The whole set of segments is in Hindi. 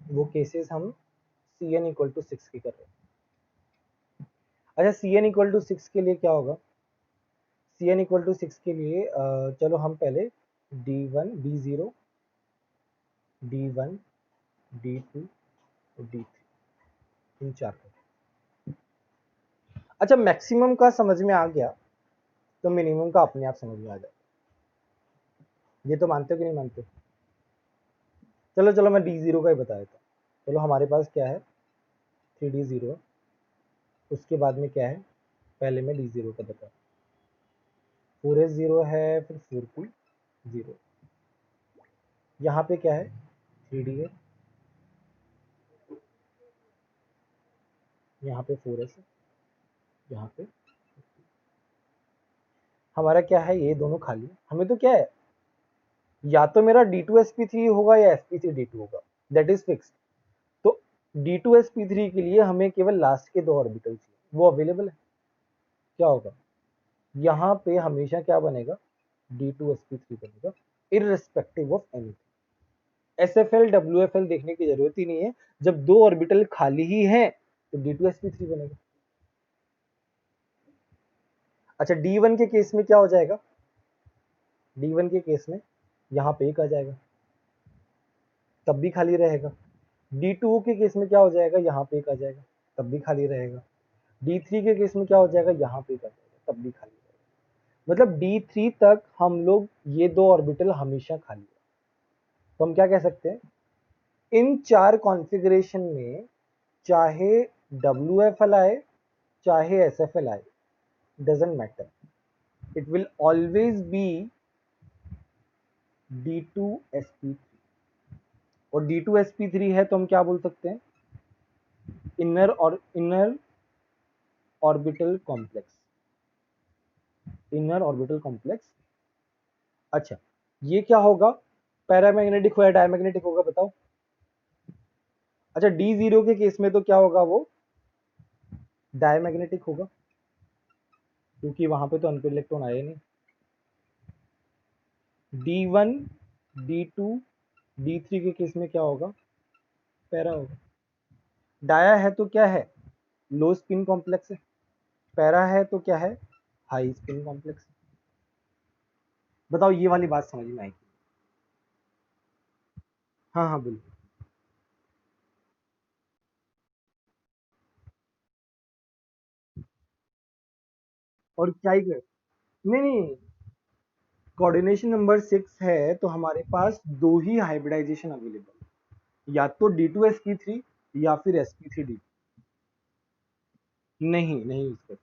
वो केसेस हम Cn इक्वल टू 6 की कर रहे हैं। अच्छा, Cn इक्वल टू 6 के लिए क्या होगा? Cn इक्वल टू 6 के लिए चलो हम पहले D1 D0 D1 D2 और D3 इन चार का। अच्छा, मैक्सिमम का समझ में आ गया तो मिनिमम का अपने आप समझ में आ जाए। ये तो मानते हो कि नहीं मानते? चलो चलो मैं D0 का ही बता देता हूँ। चलो हमारे पास क्या है, 3D0 है, उसके बाद में क्या है, पहले मैं D0 का बता, 4S0 है, फिर 4P0, यहाँ पे क्या है, 3D है, यहाँ पे 4S है, यहाँ पे हमारा क्या है, ये दोनों खाली है। हमें तो क्या है, या तो मेरा D2sp3 होगा या sp3d2 होगा, दैट इज फिक्स। तो D2sp3 के लिए हमें केवल लास्ट के दो ऑर्बिटल चाहिए, वो अवेलेबल है। क्या होगा, यहाँ पे हमेशा क्या बनेगा, D2sp3 बनेगा, irrespective of anything. SFL WFL देखने की जरूरत ही नहीं है, जब दो ऑर्बिटल खाली ही हैं तो D2sp3 बनेगा। अच्छा, D1 के केस में क्या हो जाएगा, D1 के केस में यहाँ पे एक आ जाएगा, तब भी खाली रहेगा। D2 के केस में क्या हो जाएगा, यहाँ पे एक आ जाएगा, तब भी खाली रहेगा। D3 के केस में क्या हो जाएगा, यहाँ पे एक आ जाएगा, तब भी खाली रहेगा। मतलब D3 तक हम लोग ये दो ऑर्बिटल हमेशा खाली है। तो हम क्या कह सकते हैं, इन चार कॉन्फ़िगरेशन में चाहे WFL आए चाहे SFL आए, doesn't matter, it will always be D2sp3। और D2sp3 है तो हम क्या बोल सकते हैं, inner orbital complex, inner orbital complex. अच्छा, ये क्या होगा, पैरामैग्नेटिक हो या डायमैग्नेटिक होगा बताओ? अच्छा, D0 के केस में तो क्या होगा, वो डायमैग्नेटिक होगा, क्योंकि वहां पे तो अनपेड इलेक्ट्रॉन आए नहीं। D1 D2 D3 के केस में क्या होगा, पैरा होगा। डाया है तो क्या है, लो स्पिन कॉम्प्लेक्स है। पैरा है तो क्या है, हाई स्पिन कॉम्प्लेक्स। बताओ ये वाली बात समझ में आई? हाँ हाँ बिल्कुल। और क्या ही कर, नहीं नहीं, कोऑर्डिनेशन नंबर 6 है तो हमारे पास दो ही हाइब्रिडाइजेशन अवेलेबल, या तो D2sp3 या फिर sp3d। नहीं नहीं यूज कर,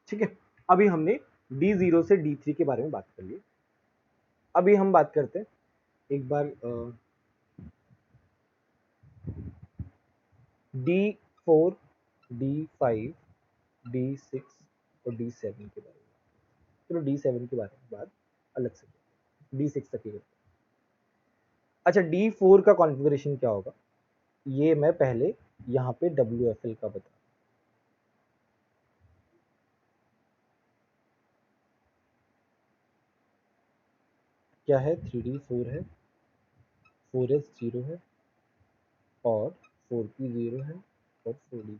ठीक है। अभी हमने D0 से D3 के बारे में बात कर ली। अभी हम बात करते हैं एक बार D4 D5 D6 और D7 के बारे में। चलो D7 के बारे में बात अलग से, D6 तक ही करते हैं। अच्छा, D4 का कॉन्फ़िगरेशन क्या होगा, ये मैं पहले यहाँ पे WFL का बता, क्या है, 3D4 है, 4S0 है, और 4P0 है, और 4D,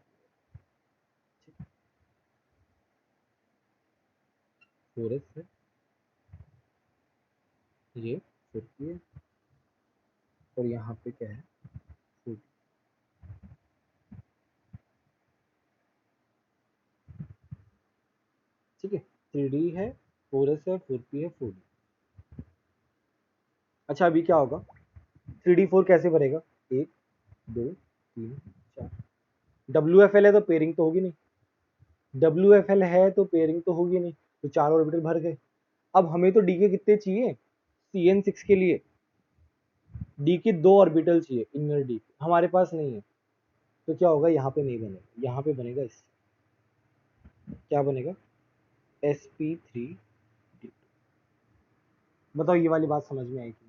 4S है, ये 4P है, और यहाँ पे क्या है, 4D। ठीक है, 3D है, 4S है, 4P है, 4D। अच्छा, अभी क्या होगा, 3D4 कैसे बनेगा, 1 2 3 4, WFL है तो पेयरिंग तो होगी नहीं, WFL है तो पेयरिंग तो होगी नहीं, तो चार ऑर्बिटल भर गए। अब हमें तो डी के कितने चाहिए, CN6 के लिए डी के दो ऑर्बिटल चाहिए, इनर डी हमारे पास नहीं है, तो क्या होगा, यहाँ पे नहीं बनेगा, यहाँ पे बनेगा, इस क्या बनेगा, sp3। बताओ ये वाली बात समझ में आई कि नहीं?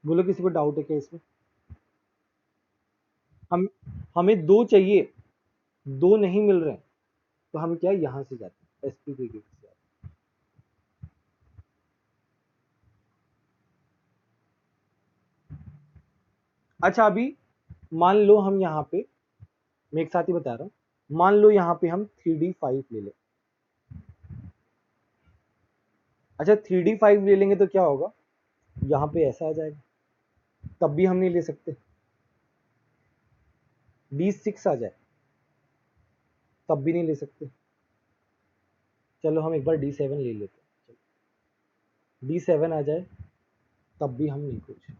बोलो किसी को डाउट है क्या इसमें? हम हमें दो चाहिए, दो नहीं मिल रहे हैं, तो हम क्या यहां से जाते हैं, एसपी के गेट से। अच्छा अभी मान लो हम यहाँ पे, मैं एक साथ ही बता रहा हूँ, मान लो यहाँ पे हम 3D5 ले लें। अच्छा 3D5 ले लेंगे तो क्या होगा, यहाँ पे ऐसा आ जाएगा, तब भी हम नहीं ले सकते। D6 आ जाए तब भी नहीं ले सकते। चलो हम एक बार D7 ले लेते हैं, D7 आ जाए तब भी हम नहीं कुछ।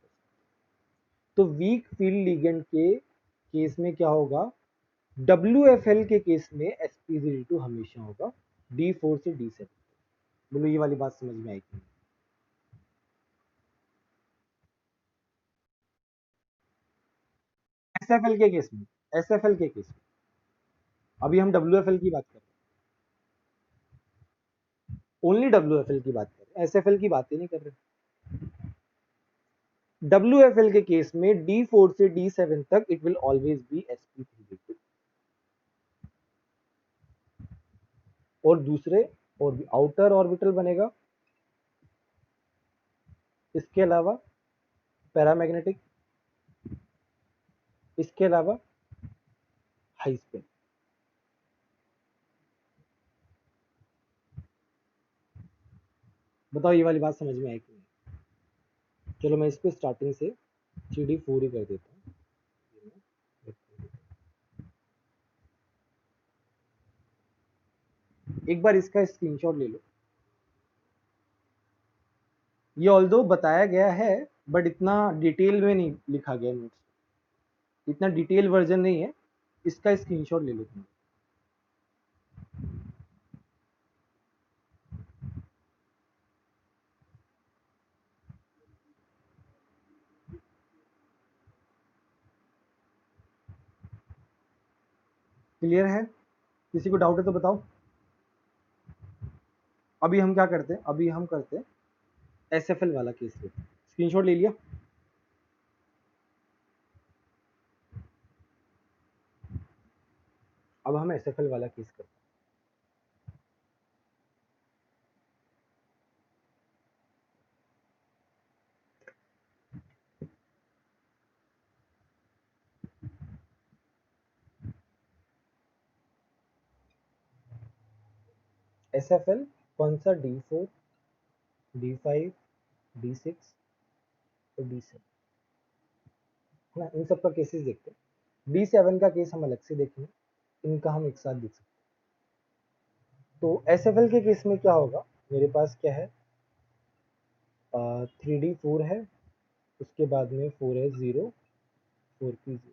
तो वीक फील्ड लिगेंड के केस में क्या होगा, WFL के केस में sp02 हमेशा होगा D4 से D7। बोलो ये वाली बात समझ में आई कि नहीं? SFL के केस में, SFL के केस में, अभी हम WFL की बात कर रहे हैं, ओनली WFL की बात कर रहे हैं, SFL की बात ही नहीं कर रहे। WFL के केस में D4 से D7 तक it will always be sp3d2। और दूसरे और भी आउटर ऑर्बिटल बनेगा, इसके अलावा पैरामैग्नेटिक, इसके अलावा हाई स्पिन। बताओ ये वाली बात समझ में आई कि नहीं? चलो मैं इसको स्टार्टिंग से 3D4 ही कर देता हूँ। एक बार इसका स्क्रीनशॉट ले लो। ये ऑल्दो बताया गया है बट इतना डिटेल में नहीं लिखा गया नोट्स, इतना डिटेल वर्जन नहीं है। इसका स्क्रीनशॉट ले लो तुम। क्लियर है? किसी को डाउट है तो बताओ। अभी हम क्या करते हैं, अभी हम करते हैं SFL वाला केस लेते हैं। स्क्रीनशॉट ले लिया? अब हम SFL वाला केस करते हैं। SFL कौन सा, D4, D5, D6 और D7 ना, इन सब का केसेस देखते हैं। D7 का केस हम अलग से देखेंगे, इनका हम एक साथ देख सकते हैं। तो SFL के केस में क्या होगा, मेरे पास क्या है, 3D4 है, उसके बाद में 4S0, 4P0,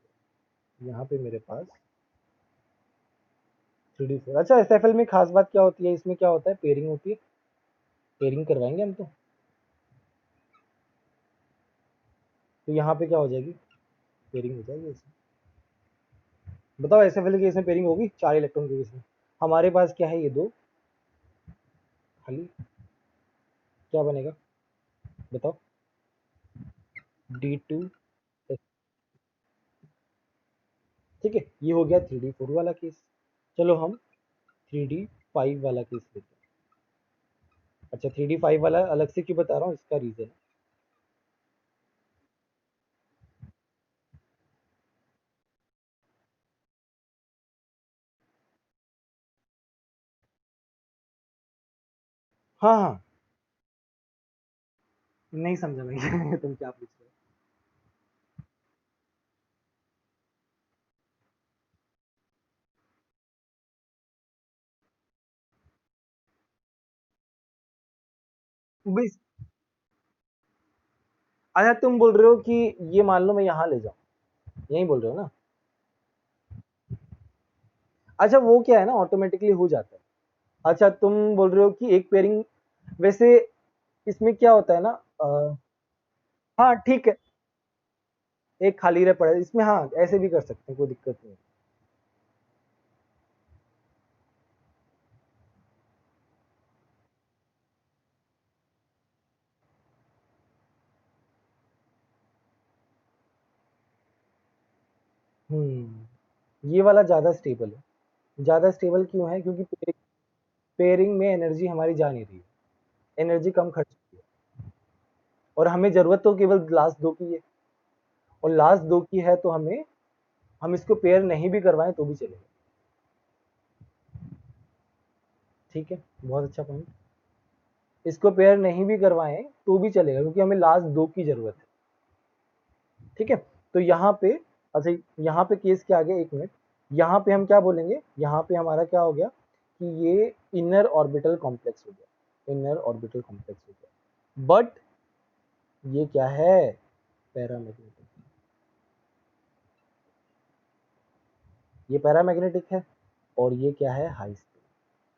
यहाँ पे मेरे पास 3D4। अच्छा SFL में खास बात क्या होती है, इसमें क्या होता है, पेयरिंग होती है, पेयरिंग करवाएंगे हम तो यहाँ पे क्या हो जाएगी, पेयरिंग हो जाएगी इसमें। बताओ SFL के केस में पेयरिंग होगी, 4 इलेक्ट्रॉन के केस में। हमारे पास क्या है, ये दो खाली, क्या बनेगा बताओ, D2। ठीक है, ये हो गया 3D4 वाला केस। चलो हम 3D5 वाला केस लेते हैं। अच्छा 3D5 वाला अलग से क्यों बता रहा हूँ, इसका रीजन, हाँ हाँ, नहीं समझा मैं तुम क्या पूछ रहे हो भाई। अच्छा तुम बोल रहे हो कि ये मान लो मैं यहाँ ले जाऊँ, यही बोल रहे हो ना? अच्छा वो क्या है ना, ऑटोमेटिकली हो जाता है। अच्छा तुम बोल रहे हो कि एक पेयरिंग, वैसे इसमें क्या होता है ना, हाँ ठीक है, एक खाली रह पड़ा है इसमें, हाँ ऐसे भी कर सकते हैं, कोई दिक्कत नहीं। ये वाला ज़्यादा स्टेबल है। ज़्यादा स्टेबल क्यों है? क्योंकि पेयरिंग में एनर्जी हमारी जा नहीं रही है, एनर्जी कम खर्च होती है, और हमें ज़रूरत तो केवल लास्ट दो की है, और लास्ट दो की है तो हम इसको पेयर नहीं भी करवाएं तो भी चलेगा। ठीक है, बहुत अच्छा पॉइंट। इसको पेयर नहीं भी करवाएं तो भी चलेगा क्योंकि हमें लास्ट दो की जरूरत है। ठीक है, तो यहाँ पे, अच्छा यहाँ पे केस क्या आ गया, एक मिनट, यहाँ पे हम क्या बोलेंगे, यहाँ पे हमारा क्या हो गया कि ये इनर ऑर्बिटल कॉम्प्लेक्स हो गया, इनर ऑर्बिटल कॉम्प्लेक्स हो गया, बट ये क्या है, पैरामैग्नेटिक, ये पैरामैग्नेटिक है, और ये क्या है, हाई स्पीड।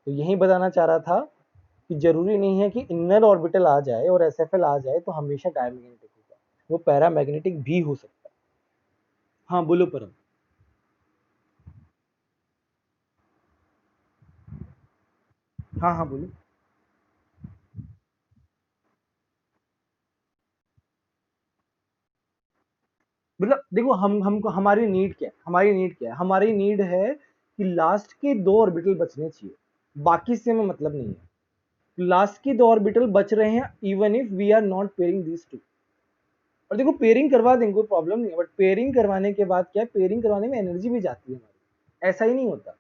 तो यही बताना चाह रहा था कि जरूरी नहीं है कि इनर ऑर्बिटल आ जाए और एसएफएल आ जाए तो हमेशा डायमैग्नेटिक होगा, वो पैरामैग्नेटिक भी हो सकता है। हाँ बोलो परम। हाँ हाँ बोलो। मतलब देखो, हम हमको हमारी नीड क्या है, हमारी नीड क्या है, हमारी नीड है कि लास्ट के दो ऑर्बिटल बचने चाहिए, बाकी से हमें मतलब नहीं है। लास्ट के दो ऑर्बिटल बच रहे हैं even if we are not pairing this too. और देखो पेयरिंग करवा देंगे, कोई प्रॉब्लम नहीं है, बट पेयरिंग करवाने के बाद क्या है, पेयरिंग करवाने में एनर्जी भी जाती है हमारी, ऐसा ही नहीं होता।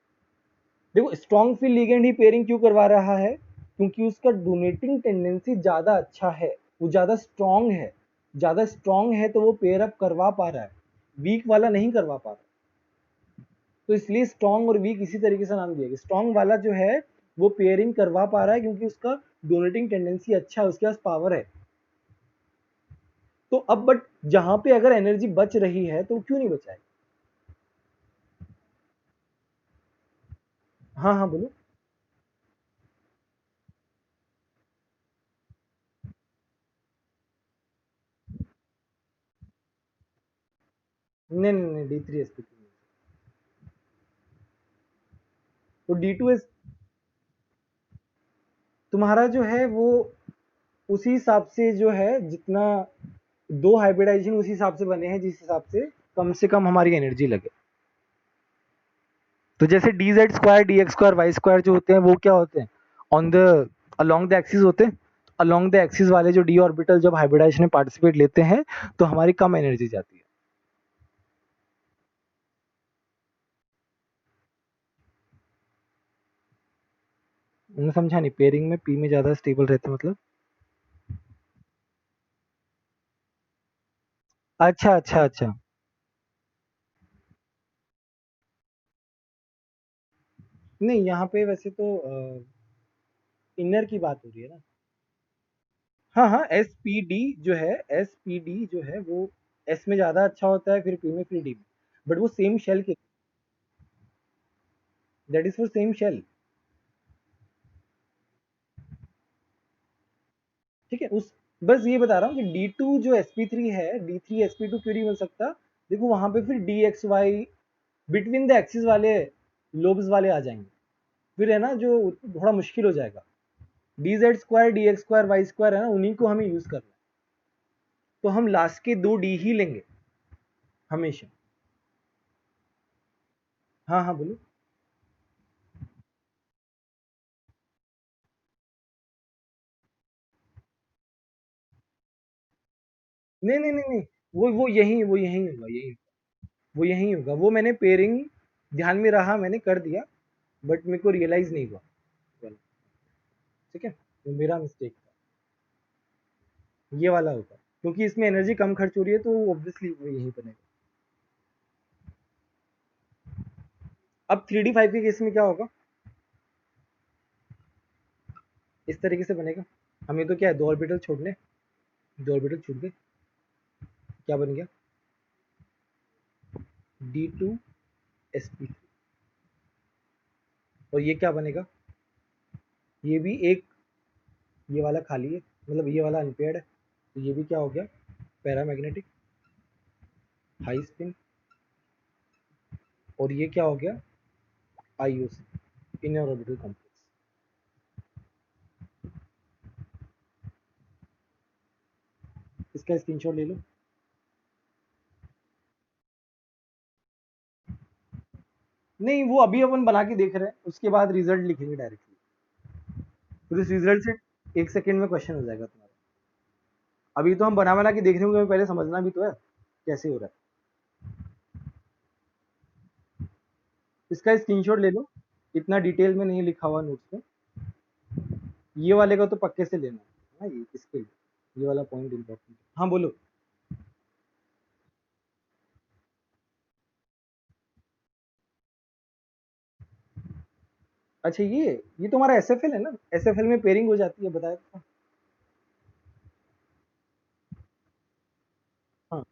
देखो स्ट्रॉन्ग फील्ड लिगेंड ही पेयरिंग क्यों करवा रहा है, क्योंकि उसका डोनेटिंग टेंडेंसी ज्यादा अच्छा है, वो ज्यादा स्ट्रॉन्ग है, ज्यादा स्ट्रॉन्ग है तो वो पेयर अप करवा पा रहा है, वीक वाला नहीं करवा पा रहा। तो इसलिए स्ट्रॉन्ग और वीक इसी तरीके से नाम दिया गया, स्ट्रॉन्ग वाला जो है वो पेयरिंग करवा पा रहा है क्योंकि उसका डोनेटिंग टेंडेंसी अच्छा है, उसके पास पावर है। तो अब बट जहां पे अगर एनर्जी बच रही है तो क्यों नहीं बचाए। हाँ हाँ बोलो। नहीं नहीं नहीं, D3sp2, तो D2s तुम्हारा जो है वो उसी हिसाब से जो है, जितना दो हाइब्रिडाइजेशन उसी हिसाब से बने हैं जिस हिसाब से कम हमारी एनर्जी लगे। तो जैसे dz² dx² y² जो होते हैं वो क्या होते हैं, on the along the axis होते हैं। अलोंग द एक्सिस वाले जो डी ऑर्बिटल जब हाइब्रिडाइजेशन में पार्टिसिपेट लेते हैं तो हमारी कम एनर्जी जाती है। उन्हें समझा नहीं, पेयरिंग में पी में ज्यादा स्टेबल रहते मतलब। अच्छा अच्छा अच्छा। नहीं यहाँ पे वैसे तो इनर की बात हो रही है ना। हाँ हाँ, SPD जो है, SPD जो है वो एस में ज्यादा अच्छा होता है, फिर पी में, फिर डी में, बट वो सेम शेल के, that is for same shell. ठीक है, उस बस ये बता रहा हूँ कि D2 जो sp3 है, D3sp2 क्यों नहीं बन सकता। देखो वहां पे फिर DXY बिटवीन द एक्सिस वाले लोब्स वाले आ जाएंगे, फिर है ना जो थोड़ा मुश्किल हो जाएगा। DZ² DX² Y² है ना, उन्हीं को हमें यूज करना है, तो हम लास्ट के दो डी ही लेंगे हमेशा। हाँ हाँ बोलो। नहीं नहीं नहीं नहीं, वो यही होगा, यही, वो यही होगा, वो मैंने पेयरिंग ध्यान में रहा, मैंने कर दिया, बट मेरे को रियलाइज नहीं हुआ। ठीक है, वो मेरा मिस्टेक था, ये वाला होगा, क्योंकि इसमें एनर्जी कम खर्च हो रही है तो ऑब्वियसली वो यही बनेगा। अब 3D5 के केस में क्या होगा, इस तरीके से बनेगा। हमें तो क्या है, दो ऑर्बिटल छोड़ने, दो ऑर्बिटल छूट गए, क्या बन गया, D2sp3, और ये क्या बनेगा, ये भी एक, ये वाला खाली है, मतलब ये वाला अनपेयर्ड है, तो ये भी क्या हो गया, पैरामैग्नेटिक, हाई स्पिन, और ये क्या हो गया, IOC, इनर ऑर्बिटल कॉम्प्लेक्स। इसका स्क्रीनशॉट ले लो। नहीं, वो अभी अपन बना के देख रहे हैं, उसके बाद रिजल्ट लिखेंगे डायरेक्टली। फिर उस रिजल्ट से 1 सेकेंड में क्वेश्चन हो जाएगा तुम्हारा। अभी तो हम बना बना के देख रहे होंगे, पहले समझना भी तो है कैसे हो रहा है। इसका स्क्रीनशॉट ले लो, इतना डिटेल में नहीं लिखा हुआ नोट्स में। ये वाले का तो पक्के से लेना है ना, ये इसके लिए ये वाला पॉइंट इम्पोर्टेंट है। हाँ बोलो। अच्छा, ये तुम्हारा एसएफएल है ना, एसएफएल में पेयरिंग हो जाती है, बताया था। हाँ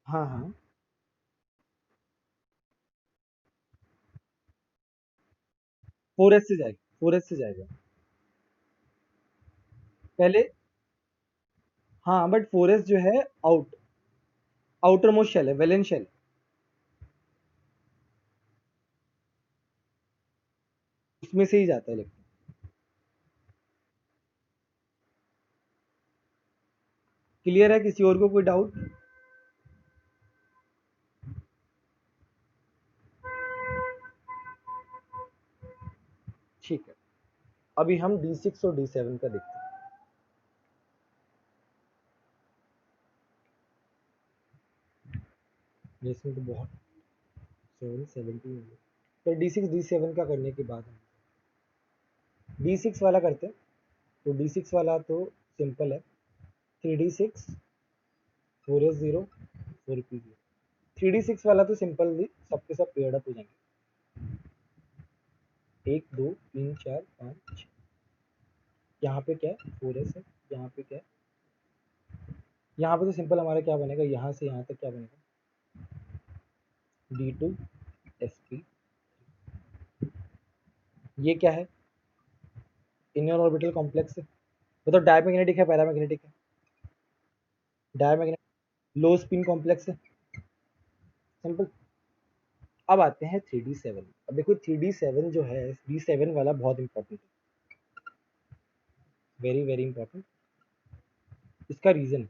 हाँ हाँ। 4s से जाएगा, 4s से जाएगा पहले। हाँ बट 4s जो है आउटर मोस्ट शेल है, वेलेंस शेल। उसमें से ही जाता है इलेक्ट्रॉन। क्लियर है, किसी और को कोई डाउट? ठीक है, अभी हम D6 और D7 का देखते हैं। इसमें तो बहुत 770 तो D6 D7 का करने के बाद हम D6 वाला करते हैं। तो D6 वाला तो सिंपल है, 3D6 4s0 4p0। 3D6 वाला तो सिंपल भी, सबके सब पेयर्ड अप हो जाएंगे। 1 2 3 4 5 6। यहाँ पे क्या है, 4s है। यहाँ पे क्या है, यहाँ पे तो सिंपल हमारा क्या बनेगा, यहाँ से यहाँ तक क्या बनेगा, D2sp। ये क्या है, इनर ऑर्बिटल कॉम्प्लेक्स है। मतलब डायमैग्नेटिक है पैरामैग्नेटिक है? डायमैग्नेटिक। लो स्पिन कॉम्प्लेक्स है, सिंपल। अब आते हैं 3D7। अब देखो 3D7 जो है, D7 वाला बहुत इंपॉर्टेंट है, वेरी वेरी इंपॉर्टेंट। इसका रीजन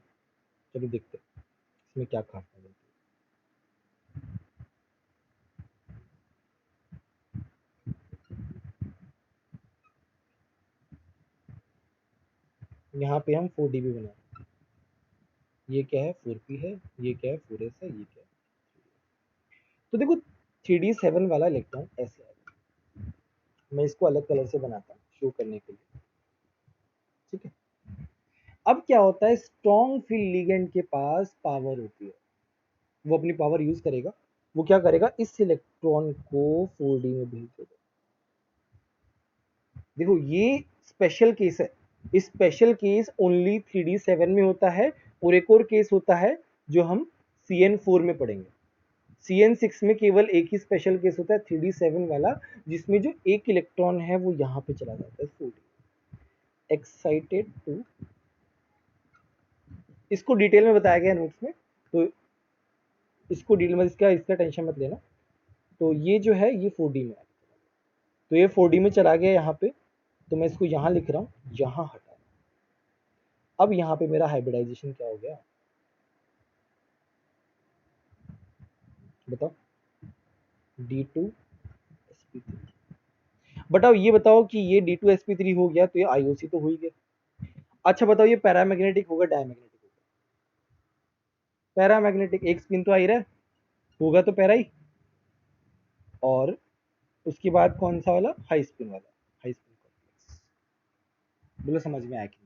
चलो देखते हैं इसमें क्या खास है। यहाँ पे हम 4D भी बनाए। ये क्या है, 4p है। ये क्या है, 4s है। ये क्या है, तो देखो 3D7 वाला इलेक्ट्रॉन ऐसे है। मैं इसको अलग कलर से बनाता हूँ शो करने के लिए, ठीक है। अब क्या होता है, स्ट्रॉन्ग फील्ड लिगेंड के पास पावर होती है, वो अपनी पावर यूज करेगा। वो क्या करेगा, इस इलेक्ट्रॉन को 4D में भेज देगा। देखो ये स्पेशल केस है, इस स्पेशल केस ओनली 3D7 में होता है। और एक और केस होता है जो हम CN4 में पढ़ेंगे। CN6 में केवल एक ही स्पेशल केस होता है, 3D7 वाला, जिसमें जो एक इलेक्ट्रॉन है वो यहाँ पे चला जाता है 4D। एक्साइटेड टू, इसको डिटेल में बताया गया नोट्स में, तो इसको डिटेल में, इसका इसका टेंशन मत लेना। तो ये जो है ये 4D में है, तो ये 4D में चला गया यहाँ पे। तो मैं इसको यहाँ लिख रहा हूँ, यहाँ हटा। अब यहाँ पे मेरा हाइब्रिडाइजेशन क्या हो गया, बताओ, D2sp3। बताओ, ये बताओ कि ये D2sp3 हो गया तो ये IOC तो हो ही गया। अच्छा बताओ, ये पैरामैग्नेटिक होगा डायमैग्नेटिक होगा? पैरामैग्नेटिक, एक स्पिन तो आ ही रहा है, होगा तो पैरा ही। और उसके बाद कौन सा वाला, हाई स्पिन वाला, हाई स्पिन कॉम्प्लेक्स। बोलो समझ में आया कि नहीं?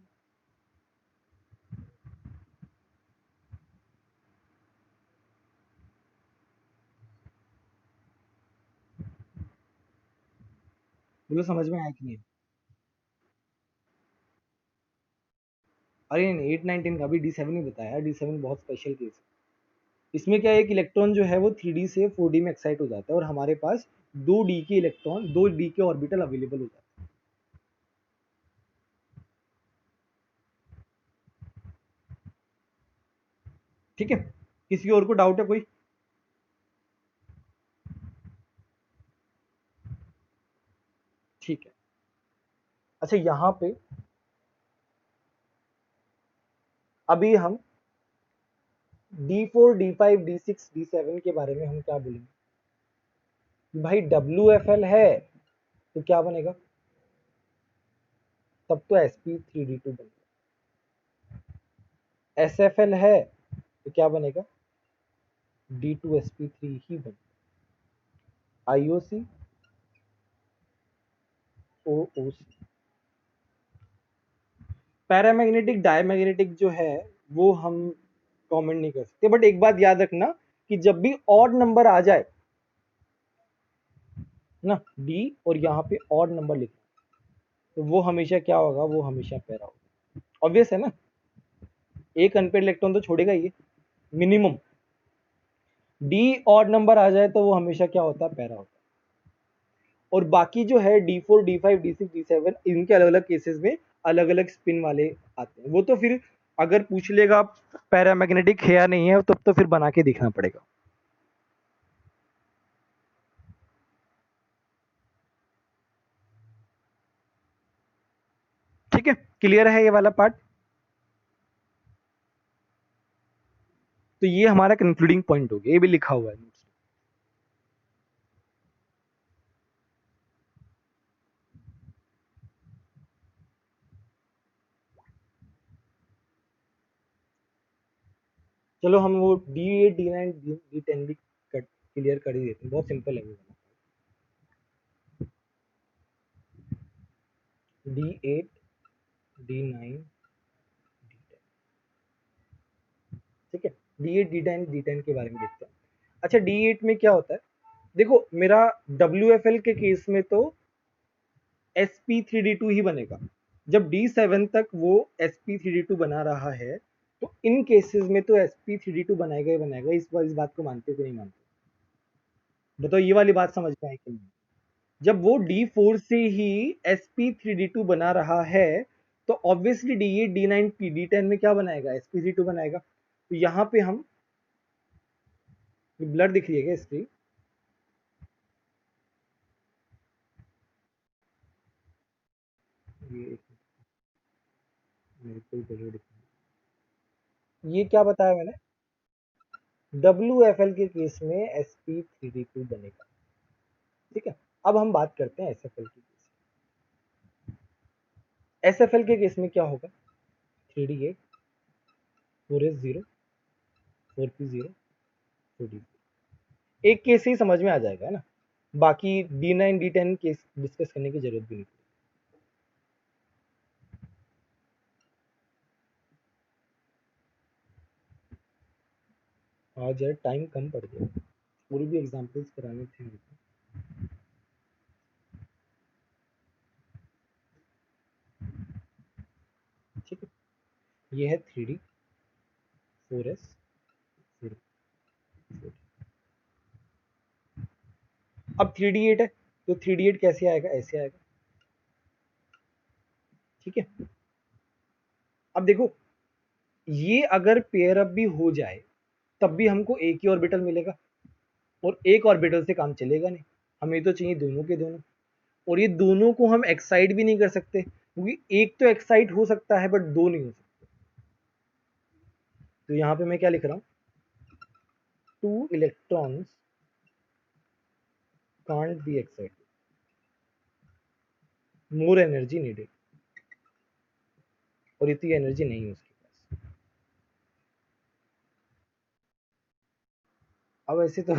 बोलो समझ में आया कि नहीं? अरे नहीं, 8 9 10 का भी D7 ही बताया, D7 बहुत स्पेशल केस है। इसमें क्या है, एक इलेक्ट्रॉन जो है वो 3D से 4D में एक्साइट हो जाता है, और हमारे पास 2D के इलेक्ट्रॉन, 2D के ऑर्बिटल अवेलेबल हो जाते हैं, ठीक है। किसी और को डाउट है कोई? ठीक है। अच्छा यहाँ पे अभी हम D4 D5 D6 D7 के बारे में हम क्या बोलेंगे? भाई WFL है तो क्या बनेगा? तब तो sp3d2 बनेगा। SFL है तो क्या बनेगा? D2sp3 ही बनेगा। IOC OOC। पैरामैग्नेटिक डायमैग्नेटिक जो है वो हम कमेंट नहीं कर सकते, बट एक बात याद रखना कि जब भी ऑड नंबर आ जाए ना डी और यहाँ पे ऑड नंबर लिखना, तो वो हमेशा क्या होगा? वो हमेशा पैरा होगा। ऑब्वियस है ना, एक अनपेड इलेक्ट्रॉन तो छोड़ेगा ही मिनिमम। डी ऑड नंबर आ जाए तो वो हमेशा क्या होता है? पैरा होता है। और बाकी जो है D4 D5 D6 D7 इनके अलग अलग केसेस में अलग अलग स्पिन वाले आते हैं। वो तो फिर अगर पूछ लेगा पैरामैग्नेटिक है या नहीं है, तब तो फिर बना के दिखना पड़ेगा। ठीक है, क्लियर है ये वाला पार्ट? तो ये हमारा कंक्लूडिंग पॉइंट हो गया, ये भी लिखा हुआ है नोट्स में। चलो हम वो D8 D9 D10 भी क्लियर कर ही देते हैं, बहुत सिंपल है वो। D8 D9 D10, ठीक है। D8 D9 D10 के बारे में देखते हैं। अच्छा, D8 में क्या होता है? देखो मेरा WFL के केस में तो sp3d2 ही बनेगा। जब D7 तक वो sp3d2 बना रहा है तो इन केसेस में तो sp3d2 बनाएगा ही बनाएगा। इस बात को मानते कि नहीं मानते? बताओ, ये वाली बात समझ में आई कि नहीं? जब वो D4 से ही sp3d2 बना रहा है तो ऑब्वियसली D8 D9 D10 में क्या बनाएगा? sp3d2 बनाएगा। तो यहाँ पे हम ब्लड दिख रही है क्या इसकी? ये मेरे को ब्लड दिख रही है। ये क्या बताया मैंने? WFL के केस में sp3d2 बनेगा। ठीक है, अब हम बात करते हैं SFL की। SFL के केस में क्या होगा? 3d8 4s0 4p0 4d0। एक केस ही समझ में आ जाएगा, है ना? बाकी D9 D10 केस डिस्कस करने की जरूरत भी नहीं। आज यार टाइम कम पड़ गया, पूरी भी एग्जांपल्स कराने थे मुझे। ठीक है, ये है 3d 4s 4। अब 3d8 है तो 3d8 कैसे आएगा? ऐसे आएगा। ठीक है, अब देखो ये अगर पेयर अप भी हो जाए तब भी हमको एक ही ऑर्बिटल मिलेगा और एक ऑर्बिटल से काम चलेगा नहीं। हमें तो चाहिए दोनों के दोनों, और ये दोनों को हम एक्साइट भी नहीं कर सकते क्योंकि एक तो एक्साइट हो सकता है बट दो नहीं हो सकते। तो यहाँ पे मैं क्या लिख रहा हूँ? 2 electrons can't be excited, more energy needed, और इतनी एनर्जी नहीं है उसके पास। अब ऐसे तो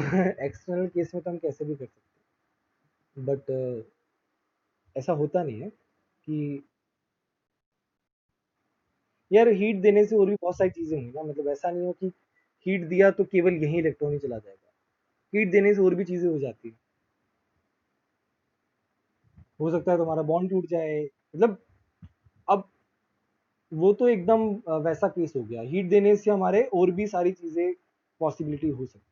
एक्सटर्नल केस में तो हम कैसे भी कर सकते हैं, बट ऐसा होता नहीं है कि यार हीट देने से और भी बहुत सारी चीजें होंगी ना। मतलब ऐसा नहीं हो कि हीट दिया तो केवल यही इलेक्ट्रॉन ही चला जाएगा। हीट देने से और भी चीजें हो जाती है। हो सकता है तुम्हारा बॉन्ड टूट जाए। मतलब अब वो तो एकदम वैसा केस हो गया। हीट देने से हमारे और भी सारी चीजें पॉसिबिलिटी हो सकती है।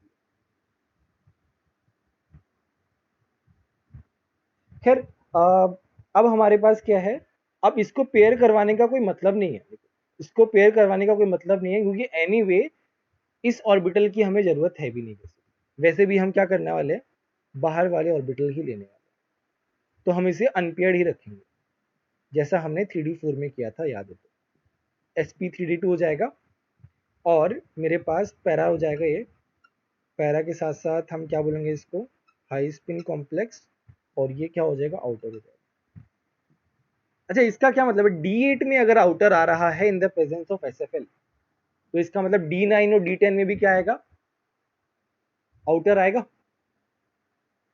खैर, अब हमारे पास क्या है? अब इसको पेयर करवाने का कोई मतलब नहीं है। इसको पेयर करवाने का कोई मतलब नहीं है क्योंकि एनीवे इस ऑर्बिटल की हमें जरूरत है भी नहीं। वैसे भी हम क्या करने वाले हैं? बाहर वाले ऑर्बिटल ही लेने वाले हैं। तो हम इसे अनपेयर्ड ही रखेंगे जैसा हमने 3d4 में किया था, याद है तो sp3d2 हो जाएगा। और मेरे पास पैरा हो जाएगा ये, पैरा के साथ साथ हम क्या बोलेंगे इसको, हाई स्पिन कॉम्प्लेक्स, और ये क्या हो जाएगा, आउटर हो जाएगा। अच्छा इसका क्या मतलब है, D8 में अगर आउटर आ रहा है in the presence of SFL, तो इसका मतलब D9 और D10 में भी क्या आएगा, आउटर आएगा।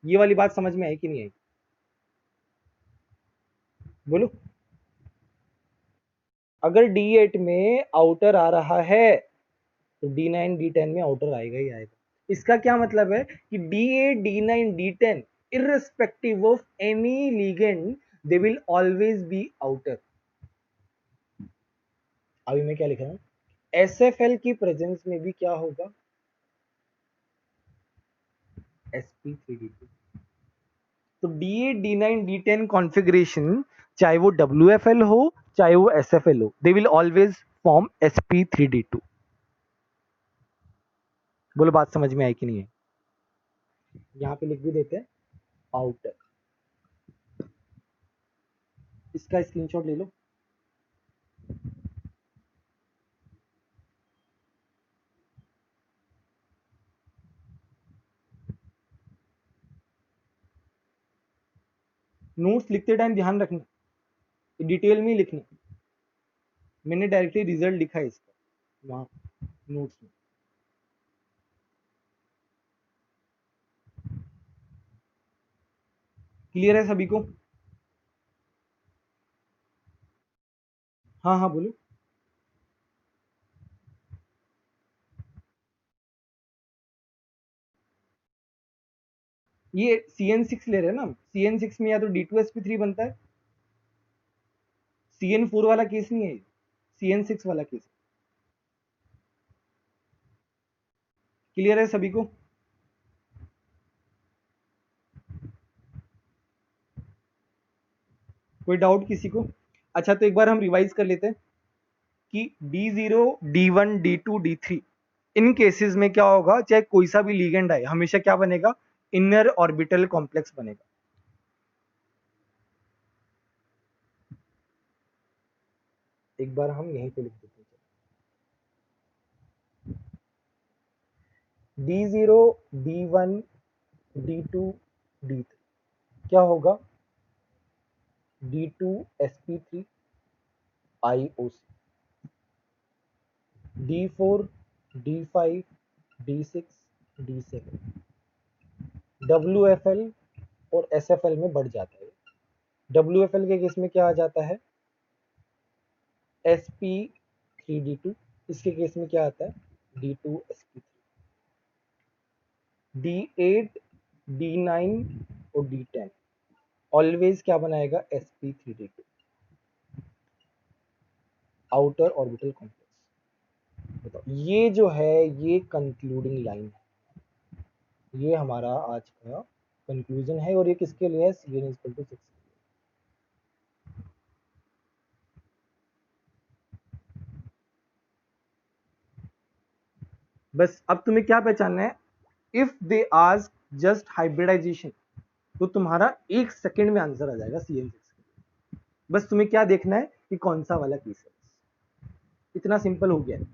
ये वाली बात समझ में आई कि नहीं आई, बोलो। अगर D8 में आउटर आ रहा है तो D9 D10 में आउटर आएगा ही आएगा। इसका क्या मतलब है कि D8 D9 D10 irrespective of any ligand they will always be outer। अभी मैं क्या लिख रहा हूं, SFL की प्रेजेंस में भी क्या होगा, sp3d2। तो D8 D9 D10 कॉन्फ़िगरेशन चाहे वो WFL हो चाहे वो SFL हो, they will always form sp3d2। बोलो बात समझ में आई कि नहीं है। यहां पे लिख भी देते हैं आउटर, इसका स्क्रीनशॉट ले लो। नोट्स लिखते टाइम ध्यान रखना, डिटेल में ही लिखना। मैंने डायरेक्टली रिजल्ट लिखा है इसका वहां नोट्स में। क्लियर है सभी को। हाँ हाँ बोलो। ये CN6 ले रहे हैं ना, CN6 में या तो D2sp3 बनता है, CN4 वाला केस नहीं है, CN6 वाला केस। क्लियर है सभी को। कोई डाउट किसी को। अच्छा तो एक बार हम रिवाइज कर लेते हैं कि D0 D1 D2 D3 इन केसेस में क्या होगा, चाहे कोई सा भी लीगेंड आए हमेशा क्या बनेगा, इनर ऑर्बिटल कॉम्प्लेक्स बनेगा। एक बार हम यहीं पे लिख देते हैं, D0 D1 D2 D3 क्या होगा, D2sp3 IOC, D4 D5 D6 D7 WFL और SFL में बढ़ जाता है। WFL के केस में क्या आ जाता है, sp3d2, इसके केस में क्या आता है, D2sp3, D8 D9 और D10 ऑलवेज क्या बनाएगा, sp3d2 आउटर ऑर्बिटल कॉम्प्लेक्स। बताओ ये जो है ये कंक्लूडिंग लाइन है, ये हमारा आज का कंक्लूजन है, और ये किसके लिए है, CN=6। बस अब तुम्हें क्या पहचानना है, if they ask just hybridisation तो तुम्हारा 1 सेकंड में आंसर आ जाएगा CN6। बस तुम्हें क्या देखना है कि कौन सा वाला केस है, इतना सिंपल हो गया है।